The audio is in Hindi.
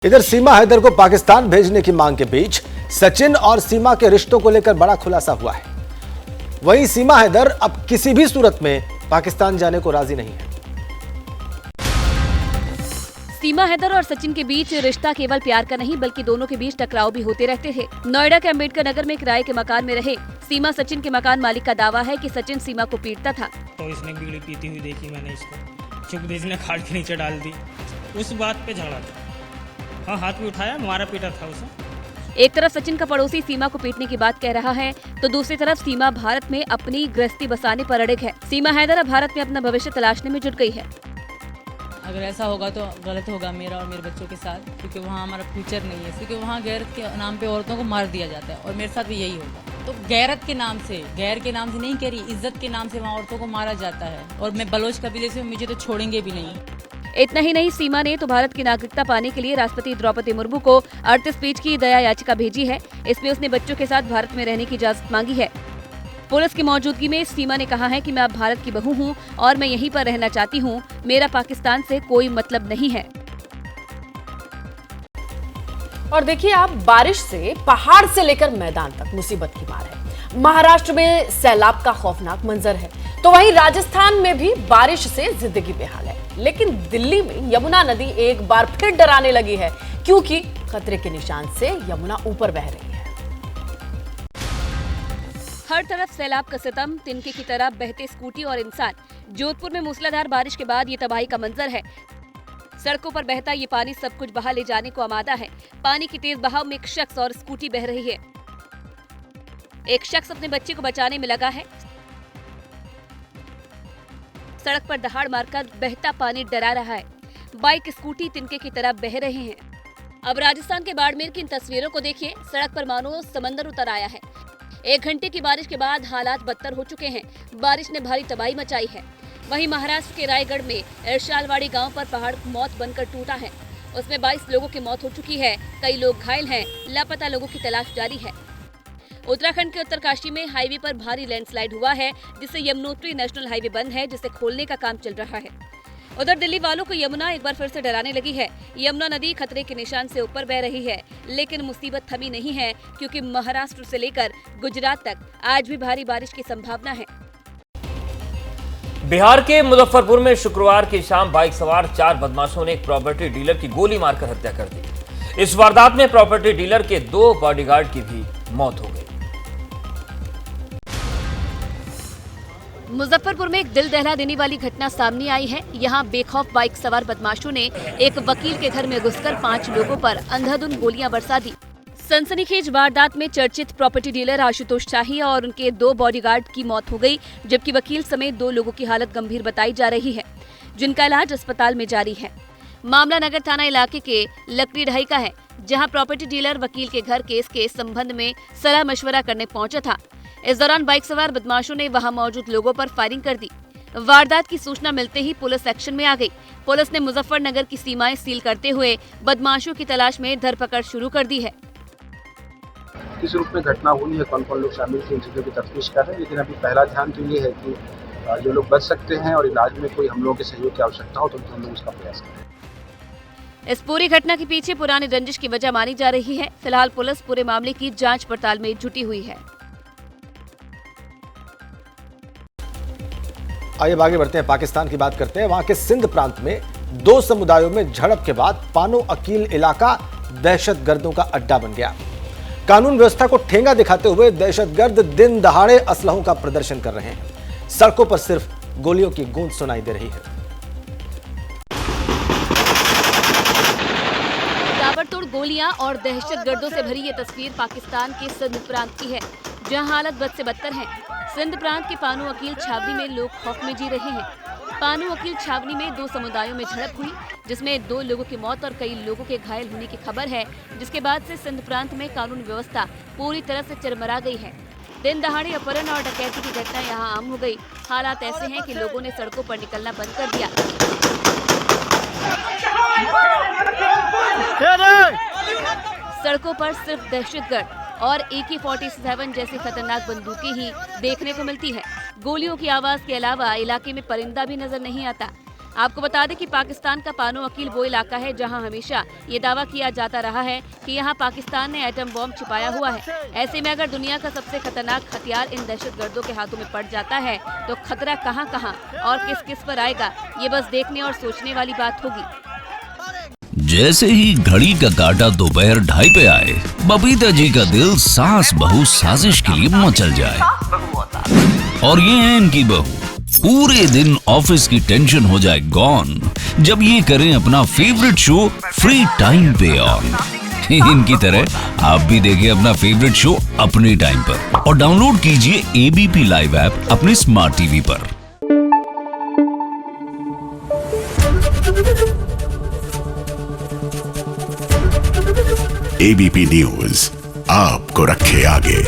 इधर सीमा हैदर को पाकिस्तान भेजने की मांग के बीच सचिन और सीमा के रिश्तों को लेकर बड़ा खुलासा हुआ है। वहीं सीमा हैदर अब किसी भी सूरत में पाकिस्तान जाने को राजी नहीं है। सीमा हैदर और सचिन के बीच रिश्ता केवल प्यार का नहीं बल्कि दोनों के बीच टकराव भी होते रहते हैं। नोएडा के अम्बेडकर नगर में किराए के मकान में रहे सीमा सचिन के मकान मालिक का दावा है कि सचिन सीमा को पीटता था। तो इसने बीड़ी पीती हुई देखी मैंने इसको, चुप दे इसने खाट के नीचे डाल दी। उस बात पे झगड़ा था। हाँ, हाथ भी उठाया, मारा पीटा था उसे। एक तरफ सचिन का पड़ोसी सीमा को पीटने की बात कह रहा है तो दूसरी तरफ सीमा भारत में अपनी गृहस्थी बसाने पर अड़िग है। सीमा हैदर अब भारत में अपना भविष्य तलाशने में जुट गई है। अगर ऐसा होगा तो गलत होगा मेरा और मेरे बच्चों के साथ, क्योंकि वहाँ हमारा फ्यूचर नहीं है। क्योंकि वहाँ गैरत के नाम पे औरतों को मार दिया जाता है और मेरे साथ भी यही होगा। तो गैरत के नाम से, गैर के नाम से नहीं कह रही, इज्जत के नाम से वहाँ औरतों को मारा जाता है। और मैं बलोच कबीले से, मुझे तो छोड़ेंगे भी नहीं। इतना ही नहीं, सीमा ने तो भारत की नागरिकता पाने के लिए राष्ट्रपति द्रौपदी मुर्मू को 38 पेज की दया याचिका भेजी है। इसमें उसने बच्चों के साथ भारत में रहने की इजाजत मांगी है। पुलिस की मौजूदगी में सीमा ने कहा है कि मैं अब भारत की बहू हूं और मैं यहीं पर रहना चाहती हूं। मेरा पाकिस्तान से कोई मतलब नहीं है। और देखिए आप, बारिश से पहाड़ से लेकर मैदान तक मुसीबत की मार है। महाराष्ट्र में सैलाब का खौफनाक मंजर है, तो वहीं राजस्थान में भी बारिश से जिंदगी बेहाल है। लेकिन दिल्ली में यमुना नदी एक बार फिर डराने लगी है, क्योंकि खतरे के निशान से यमुना ऊपर बह रही है। हर तरफ सैलाब का सितम, तिनके की तरह बहते स्कूटी और इंसान। जोधपुर में मूसलाधार बारिश के बाद ये तबाही का मंजर है। सड़कों पर बहता ये पानी सब कुछ बहा ले जाने को आमादा है। पानी की तेज बहाव में एक शख्स और स्कूटी बह रही है। एक शख्स अपने बच्चे को बचाने में लगा है। सड़क पर दहाड़ मारकर बहता पानी डरा रहा है। बाइक, स्कूटी तिनके की तरह बह रहे हैं। अब राजस्थान के बाड़मेर की इन तस्वीरों को देखिए। सड़क पर मानो समंदर उतर आया है। 1 घंटे की बारिश के बाद हालात बदतर हो चुके हैं। बारिश ने भारी तबाही मचाई है। वहीं महाराष्ट्र के रायगढ़ में इरशालवाड़ी गांव पर पहाड़ मौत बनकर टूटा है। उसमें 22 लोगों की मौत हो चुकी है। कई लोग घायल हैं। लापता लोगों की तलाश जारी है। उत्तराखंड के उत्तरकाशी में हाईवे पर भारी लैंडस्लाइड हुआ है, जिससे यमुनोत्री नेशनल हाईवे बंद है, जिसे खोलने का काम चल रहा है। उधर दिल्ली वालों को यमुना एक बार फिर से डराने लगी है। यमुना नदी खतरे के निशान से ऊपर बह रही है, लेकिन मुसीबत थमी नहीं है, क्योंकि महाराष्ट्र से लेकर गुजरात तक आज भी भारी बारिश की संभावना है। बिहार के मुजफ्फरपुर में शुक्रवार की शाम बाइक सवार 4 बदमाशों ने एक प्रॉपर्टी डीलर की गोली मारकर हत्या कर दी। इस वारदात में प्रॉपर्टी डीलर के 2 बॉडीगार्ड की भी मौत हो गई। मुजफ्फरपुर में एक दिल दहला देने वाली घटना सामने आई है। यहाँ बेखौफ बाइक सवार बदमाशों ने एक वकील के घर में घुसकर 5 लोगों पर अंधाधुंध गोलियां बरसा दी। सनसनीखेज वारदात में चर्चित प्रॉपर्टी डीलर आशुतोष शाही और उनके 2 बॉडीगार्ड की मौत हो गई, जबकि वकील समेत 2 लोगों की हालत गंभीर बताई जा रही है, जिनका इलाज अस्पताल में जारी है। मामला नगर थाना इलाके के लकड़ी ढाई का है, जहाँ प्रॉपर्टी डीलर वकील के घर केस के संबंध में सलाह मशवरा करने पहुंचा था। इस दौरान बाइक सवार बदमाशों ने वहां मौजूद लोगों पर फायरिंग कर दी। वारदात की सूचना मिलते ही पुलिस एक्शन में आ गई। पुलिस ने मुजफ्फरनगर की सीमाएं सील करते हुए बदमाशों की तलाश में धरपकड़ शुरू कर दी है। किस रूप में घटना हुई है, कौन कौन लोग शामिल थे, इन चीज़ों की तफ्तीश कर रहे हैं। लेकिन अभी पहला ध्यान तो ये है कि जो लोग बच सकते हैं और इलाज में कोई हम लोगों के सहयोग की आवश्यकता हो तो हम लोग उसका प्रयास करें। इस पूरी घटना के पीछे पुरानी रंजिश की वजह मानी जा रही है। फिलहाल पुलिस पूरे मामले की जांच पड़ताल में जुटी हुई है। आइए आगे बढ़ते हैं, पाकिस्तान की बात करते हैं। वहां के सिंध प्रांत में 2 समुदायों में झड़प के बाद पानो अकील इलाका दहशतगर्दों का अड्डा बन गया। कानून व्यवस्था को ठेंगा दिखाते हुए दहशतगर्द दिन दहाड़े असलहों का प्रदर्शन कर रहे हैं। सड़कों पर सिर्फ गोलियों की गूंज सुनाई दे रही है। ताबड़तोड़ गोलियां और दहशतगर्दों से भरी ये तस्वीर पाकिस्तान के सिंध प्रांत की है, जहां हालत बद से बदतर है। सिंध प्रांत के पानो अकील छावनी में लोग खौफ में जी रहे हैं। पानो अकील छावनी में 2 समुदायों में झड़प हुई, जिसमें 2 लोगों की मौत और कई लोगों के घायल होने की खबर है, जिसके बाद से सिंध प्रांत में कानून व्यवस्था पूरी तरह से चरमरा गई है। दिन दहाड़े अपहरण और डकैती की घटना यहाँ आम हो गई। हालात ऐसे हैं कि लोगों ने सड़कों पर निकलना बंद कर दिया। सड़कों पर सिर्फ दहशतगर्द और AK-47 जैसी खतरनाक बंदूकें ही देखने को मिलती है। गोलियों की आवाज के अलावा इलाके में परिंदा भी नजर नहीं आता। आपको बता दें कि पाकिस्तान का पानो अकील वो इलाका है जहां हमेशा ये दावा किया जाता रहा है कि यहां पाकिस्तान ने एटम बॉम्ब छिपाया हुआ है। ऐसे में अगर दुनिया का सबसे खतरनाक हथियार इन दहशतगर्दों के हाथों में पड़ जाता है तो खतरा कहां कहां और किस किस पर आएगा, ये बस देखने और सोचने वाली बात होगी। जैसे ही घड़ी का काटा दोपहर 2:30 पे आए, बबीता जी का दिल सास बहू साजिश के लिए मचल जाए। और ये है इनकी बहू, पूरे दिन ऑफिस की टेंशन हो जाए गॉन जब ये करें अपना फेवरेट शो फ्री टाइम पे ऑन। इनकी तरह आप भी देखिए अपना फेवरेट शो अपने टाइम पर और डाउनलोड कीजिए एबीपी लाइव ऐप अपने स्मार्ट टीवी पर। एबीपी न्यूज आपको रखे आगे।